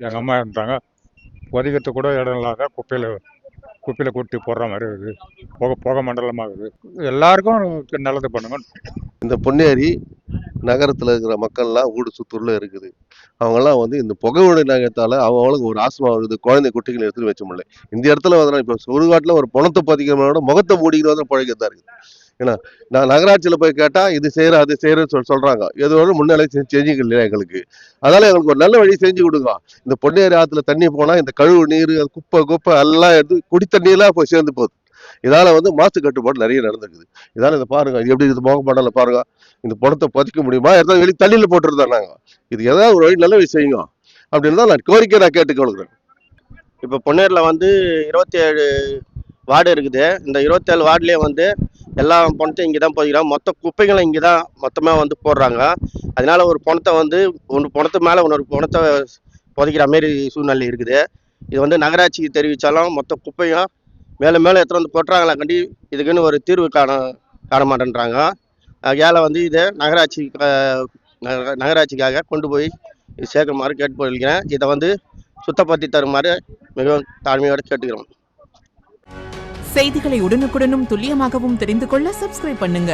எங்கள் அம்மா இருந்தாங்க. ஒதுக்கிறது கூட இடம் இல்லாத குப்பையில் கொட்டி போடுற மாதிரி இருக்குது. புகை மண்டலமாக இருக்குது. எல்லாருக்கும் நல்லது பண்ணுங்க. இந்த பொன்னேரி நகரத்தில் இருக்கிற மக்கள்லாம் ஊடு சுத்தூரில் இருக்குது. அவங்கெல்லாம் வந்து இந்த புகை நகத்தால் அவங்களுக்கு ஒரு ஆஸ்மா வருது. குழந்தை குட்டிகள் எடுத்துட்டு வச்ச முடியல. இந்த இடத்துல வந்து இப்போ சுடுகாட்டில் ஒரு பணத்தை பதிக்கிறோட முகத்தை மூடிக்கிட்டு வந்து பழகத்தான் இருக்குது. ஏன்னா நான் நகராட்சியில் போய் கேட்டால் இது செய்கிறேன் அது செய்கிறேன்னு சொல்கிறாங்க. ஏதோ ஒரு முன்னாலே செஞ்சுக்க இல்லையா எங்களுக்கு. அதனால் எங்களுக்கு ஒரு நல்ல வழி செஞ்சு கொடுங்க. இந்த பொன்னேரி ஆற்றுல தண்ணி போனால் இந்த கழுவு நீர் குப்பை எல்லாம் எடுத்து குடி தண்ணியெல்லாம் போய் சேர்ந்து போகுது. இதால் வந்து மாசு கட்டுப்பாடு நிறைய நடந்துக்குது. இதால் இதை பாருங்க, இது எப்படி இது மோகப்பாடல பாருங்க. இந்த பணத்தை பதிக்க முடியுமா? ஏதாவது வெளியே தண்ணியில் போட்டுருந்தா நாங்கள் இது ஏதாவது ஒரு வழி நல்ல வழி செய்யுங்க அப்படின்னு தான் நான் கோரிக்கை கேட்டுக்கொள்கிறேன். இப்போ பொன்னேரியில் வந்து 27 வார்டு இருக்குது. இந்த 27 வார்டுலேயே வந்து எல்லா பணத்தையும் இங்கே தான் போதிக்கிறாங்க. மொத்த குப்பைகளும் இங்கே தான் மொத்தமாக வந்து போடுறாங்க. அதனால ஒரு பணத்தை வந்து ஒன்று பணத்து மேலே இன்னொரு பணத்தை புதைக்கிற மாரி சூழ்நிலை இருக்குது. இது வந்து நகராட்சிக்கு தெரிவித்தாலும் மொத்த குப்பையும் மேலே எடுத்துகிட்டு வந்து போட்டுறாங்களா கண்டி இதுக்குன்னு ஒரு தீர்வு காண மாட்டேன்றாங்க. ஆகையால் வந்து இதை நகராட்சிக்காக கொண்டு போய் சேர்க்குமாறு கேட்டுக்கொள்கிறேன். இதை வந்து சுத்தப்படுத்தி தருமாறு மிகவும் தாழ்மையோடு கேட்டுக்கிறோம். செய்திகளை உடனுக்குடனும் துல்லியமாகவும் தெரிந்து கொள்ள சப்ஸ்கிரைப் பண்ணுங்க.